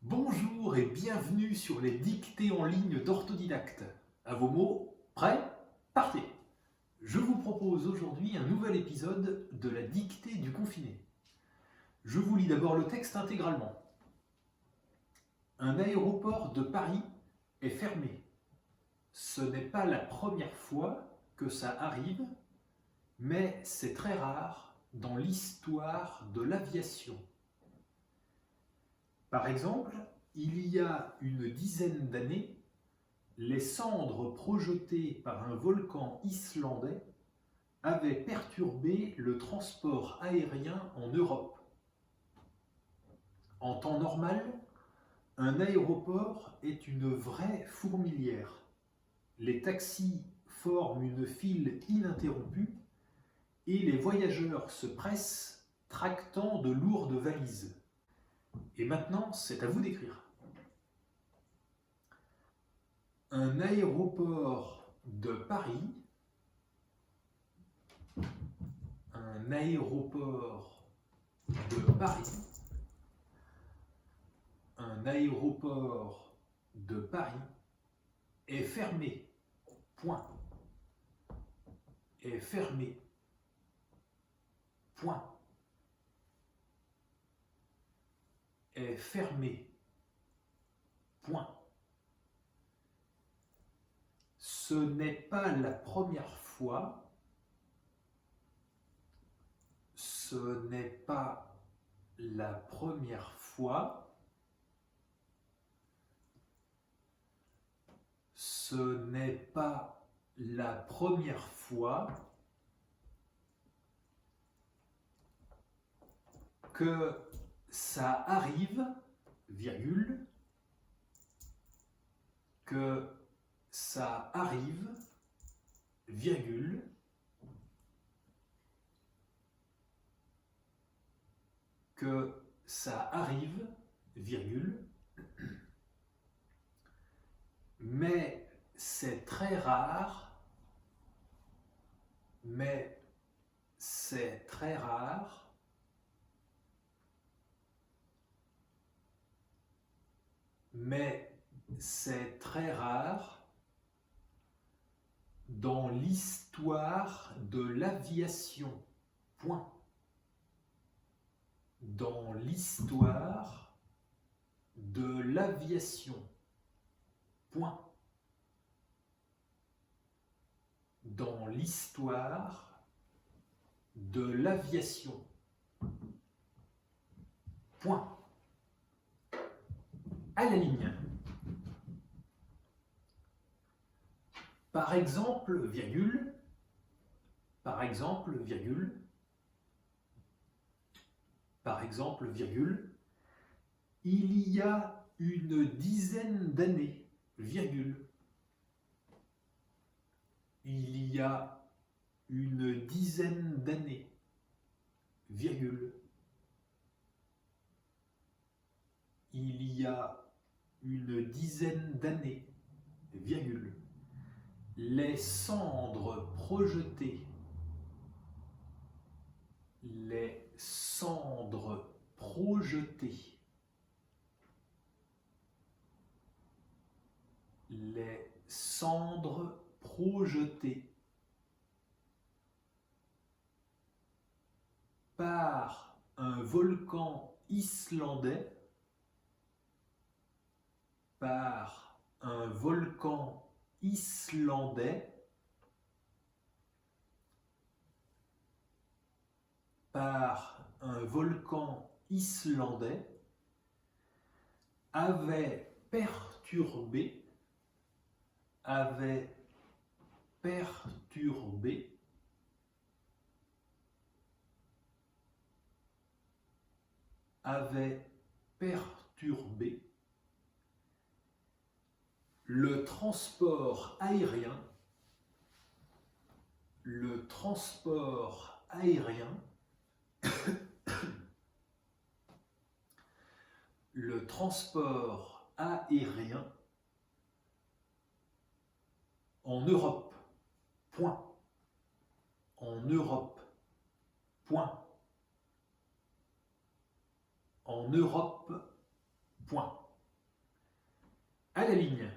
Bonjour et bienvenue sur les dictées en ligne d'Orthodidacte. À vos mots, prêts, partez. Je vous propose aujourd'hui un nouvel épisode de la dictée du confiné. Je vous lis d'abord le texte intégralement. Un aéroport de Paris est fermé. Ce n'est pas la première fois que ça arrive, mais c'est très rare dans l'histoire de l'aviation. Par exemple, il y a une dizaine d'années, les cendres projetées par un volcan islandais avaient perturbé le transport aérien en Europe. En temps normal, un aéroport est une vraie fourmilière. Les taxis forment une file ininterrompue et les voyageurs se pressent, tractant de lourdes valises. Et maintenant, c'est à vous d'écrire. Un aéroport de Paris, un aéroport de Paris, un aéroport de Paris est fermé. Point. Est fermé. Point. Est fermé. Point. Ce n'est pas la première fois. Ce n'est pas la première fois. Ce n'est pas la première fois que ça arrive, virgule, que ça arrive, virgule, que ça arrive, virgule, mais c'est très rare, mais c'est très rare, mais c'est très rare dans l'histoire de l'aviation. Point. Dans l'histoire de l'aviation. Point. Dans l'histoire de l'aviation. Point. À la ligne. Par exemple, virgule, par exemple, virgule, par exemple, virgule, il y a une dizaine d'années, virgule, il y a une dizaine d'années, virgule, il y a une dizaine d'années, virgule, les cendres projetées, les cendres projetées, les cendres projetées par un volcan islandais, par un volcan islandais, par un volcan islandais, avait perturbé, avait perturbé avait perturbé le transport aérien, le transport aérien, le transport aérien en Europe. Point. En Europe. Point. En Europe. Point. la ligne.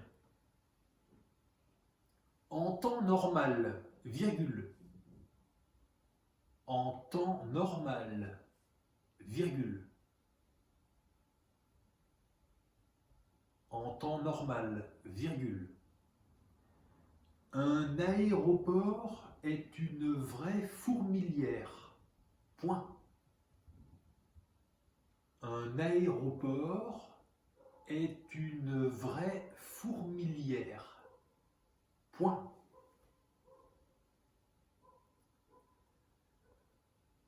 En temps normal, virgule. En temps normal, virgule. En temps normal, virgule. Un aéroport est une vraie fourmilière. Point. Un aéroport est une vraie fourmilière. Point.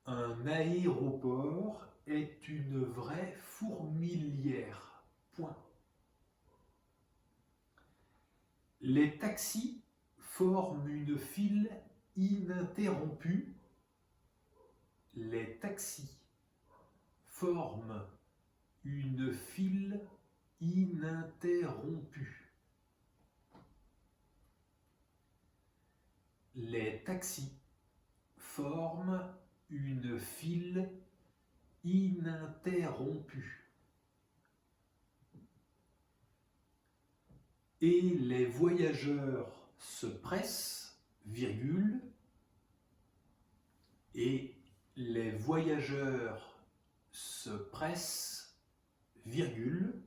Un aéroport est une vraie fourmilière. Point. Les taxis forment une file ininterrompue. Les taxis forment une file ininterrompue. Les taxis forment une file ininterrompue. Et les voyageurs se pressent, virgule, et les voyageurs se pressent, virgule,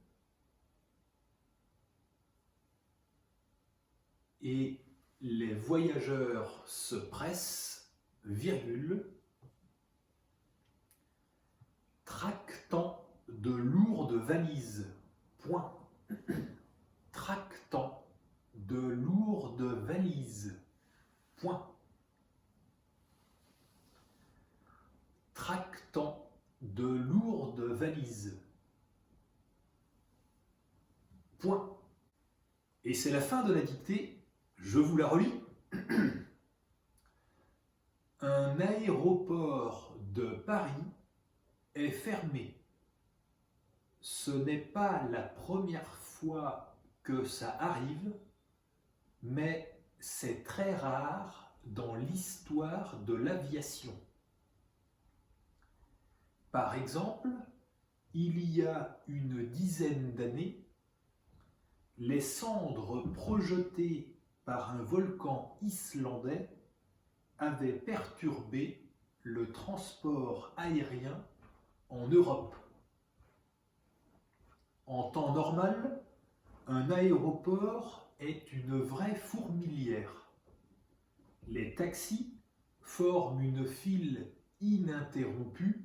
et les voyageurs se pressent, virgule, tractant de lourdes valises, point. Tractant de lourdes valises, point. Tractant de lourdes valises, point. Et c'est la fin de la dictée, je vous la relis. Un aéroport de Paris est fermé. Ce n'est pas la première fois que ça arrive, mais c'est très rare dans l'histoire de l'aviation. Par exemple, il y a une dizaine d'années, les cendres projetées par un volcan islandais avaient perturbé le transport aérien en Europe. En temps normal, un aéroport est une vraie fourmilière. Les taxis forment une file ininterrompue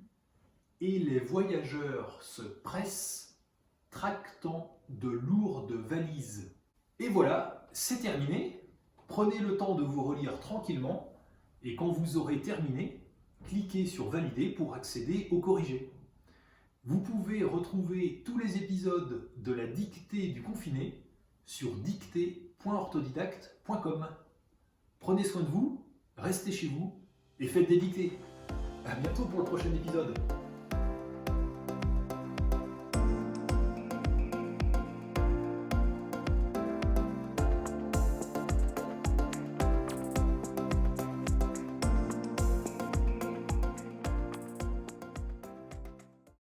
et les voyageurs se pressent, tractant de lourdes valises. Et voilà, c'est terminé. Prenez le temps de vous relire tranquillement et quand vous aurez terminé, cliquez sur Valider pour accéder au corrigé. Vous pouvez retrouver tous les épisodes de la dictée du confiné sur dictée.orthodidacte.com. Prenez soin de vous, restez chez vous et faites des dictées. À bientôt pour le prochain épisode.